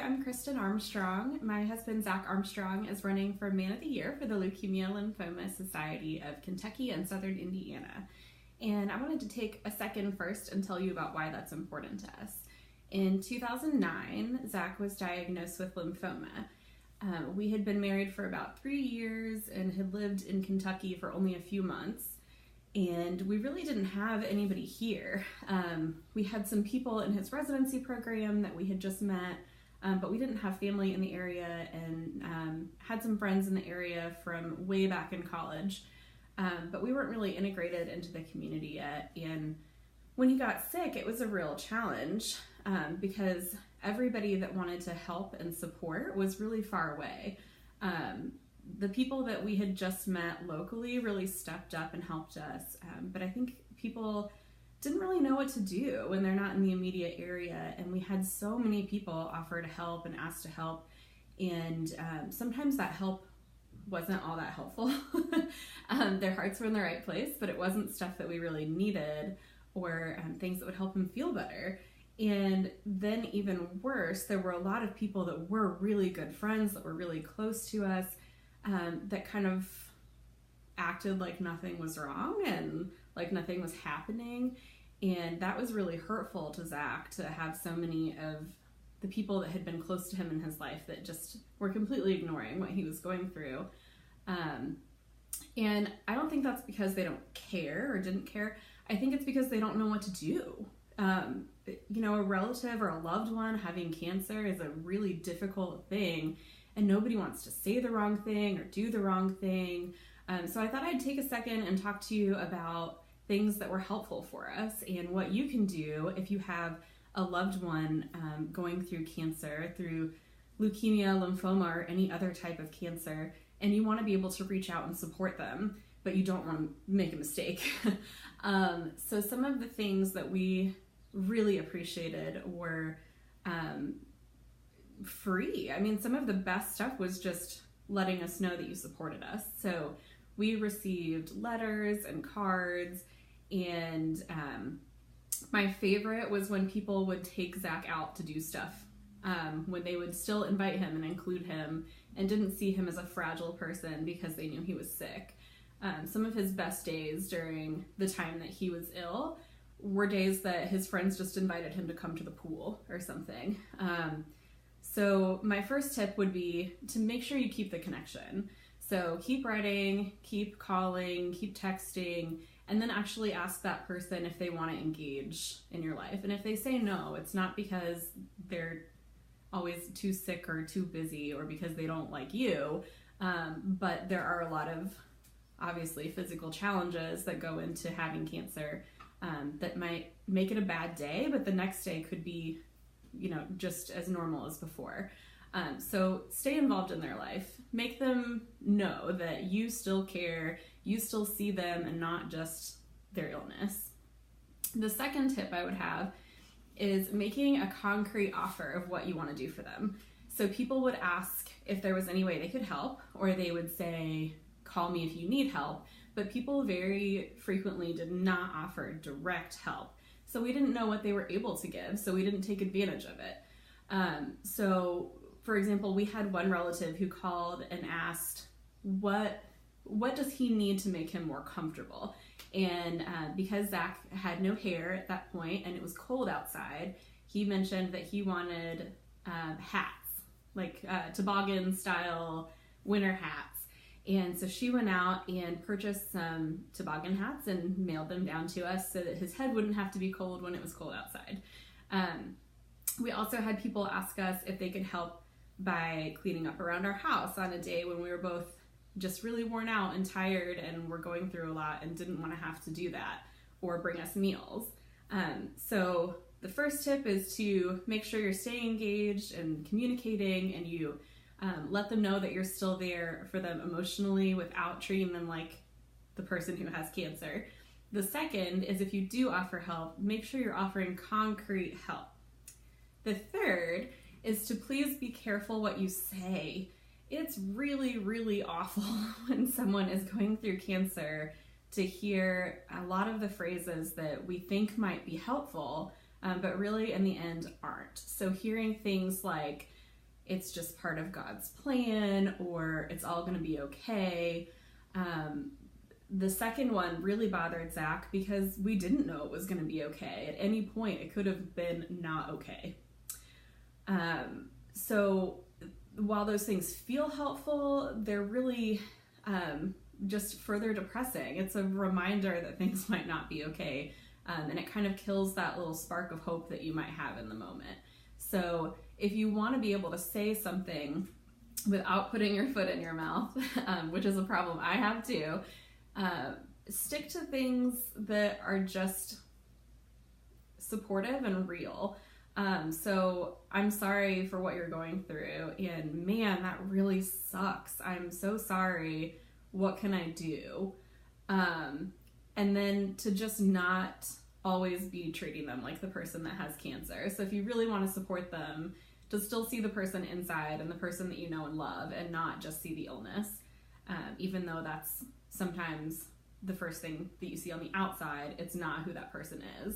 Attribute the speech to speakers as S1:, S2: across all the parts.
S1: I'm Kristen Armstrong. My husband, Zach Armstrong, is running for Man of the Year for the Leukemia Lymphoma Society of Kentucky and Southern Indiana. And I wanted to take a second first and tell you about why that's important to us. In 2009, Zach was diagnosed with lymphoma. We had been married for about 3 years and had lived in Kentucky for only a few months. And we really didn't have anybody here. We had some people in his residency program that we had just met, but we didn't have family in the area, and had some friends in the area from way back in college. But we weren't really integrated into the community yet. And when he got sick, it was a real challenge because everybody that wanted to help and support was really far away. The people that we had just met locally really stepped up and helped us, but I think people didn't really know what to do when they're not in the immediate area, and we had so many people offer to help and ask to help, and sometimes that help wasn't all that helpful. Their hearts were in the right place, but it wasn't stuff that we really needed or things that would help them feel better. And then even worse, there were a lot of people that were really good friends, that were really close to us, that kind of acted like nothing was wrong and like nothing was happening. And that was really hurtful to Zach, to have so many of the people that had been close to him in his life that just were completely ignoring what he was going through. And I don't think that's because they don't care or didn't care. I think it's because they don't know what to do. A relative or a loved one having cancer is a really difficult thing, and nobody wants to say the wrong thing or do the wrong thing. So I thought I'd take a second and talk to you about things that were helpful for us and what you can do if you have a loved one going through cancer, through leukemia, lymphoma, or any other type of cancer, and you want to be able to reach out and support them, but you don't want to make a mistake. So some of the things that we really appreciated were free. I mean, some of the best stuff was just letting us know that you supported us. So we received letters and cards, and my favorite was when people would take Zach out to do stuff, when they would still invite him and include him and didn't see him as a fragile person because they knew he was sick. Some of his best days during the time that he was ill were days that his friends just invited him to come to the pool or something. So my first tip would be to make sure you keep the connection. So keep writing, keep calling, keep texting, and then actually ask that person if they want to engage in your life. And if they say no, it's not because they're always too sick or too busy or because they don't like you, but there are a lot of obviously physical challenges that go into having cancer that might make it a bad day, but the next day could be just as normal as before. So stay involved in their life. Make them know that you still care, you still see them, and not just their illness. The second tip I would have is making a concrete offer of what you want to do for them. So people would ask if there was any way they could help, or they would say, call me if you need help, but people very frequently did not offer direct help. So we didn't know what they were able to give, so we didn't take advantage of it. So, for example, we had one relative who called and asked, what does he need to make him more comfortable? And because Zach had no hair at that point and it was cold outside, he mentioned that he wanted hats, like toboggan-style winter hats. And so she went out and purchased some toboggan hats and mailed them down to us so that his head wouldn't have to be cold when it was cold outside. We also had people ask us if they could help by cleaning up around our house on a day when we were both just really worn out and tired and were going through a lot and didn't want to have to do that, or bring us meals. So the first tip is to make sure you're staying engaged and communicating, and you let them know that you're still there for them emotionally without treating them like the person who has cancer. The second is, if you do offer help, make sure you're offering concrete help. The third is to please be careful what you say. It's really, really awful when someone is going through cancer to hear a lot of the phrases that we think might be helpful, but really in the end aren't. So hearing things like, it's just part of God's plan, or it's all going to be okay. The second one really bothered Zach because we didn't know it was going to be okay. At any point, it could have been not okay. So while those things feel helpful, they're really just further depressing. It's a reminder that things might not be okay, and it kind of kills that little spark of hope that you might have in the moment. So if you want to be able to say something without putting your foot in your mouth, which is a problem I have too, stick to things that are just supportive and real. So I'm sorry for what you're going through, and man, that really sucks. I'm so sorry. What can I do? And then to just not always be treating them like the person that has cancer. So if you really want to support them, to still see the person inside and the person that you know and love, and not just see the illness, even though that's sometimes the first thing that you see on the outside. It's not who that person is.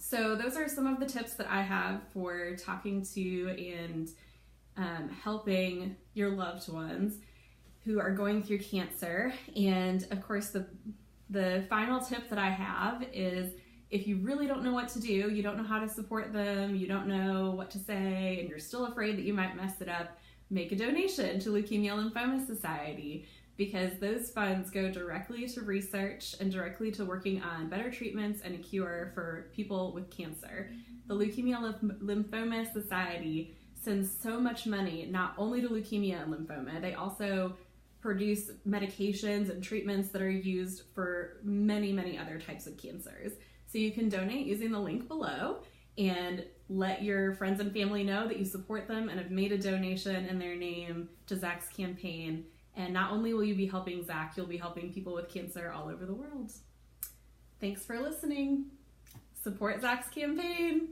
S1: So those are some of the tips that I have for talking to and helping your loved ones who are going through cancer. And of course, the final tip that I have is, if you really don't know what to do, you don't know how to support them, you don't know what to say, and you're still afraid that you might mess it up, make a donation to Leukemia Lymphoma Society, because those funds go directly to research and directly to working on better treatments and a cure for people with cancer. The Leukemia Lymphoma Society sends so much money not only to leukemia and lymphoma, they also produce medications and treatments that are used for many, many other types of cancers. So you can donate using the link below and let your friends and family know that you support them and have made a donation in their name to Zach's campaign. And not only will you be helping Zach, you'll be helping people with cancer all over the world. Thanks for listening. Support Zach's campaign.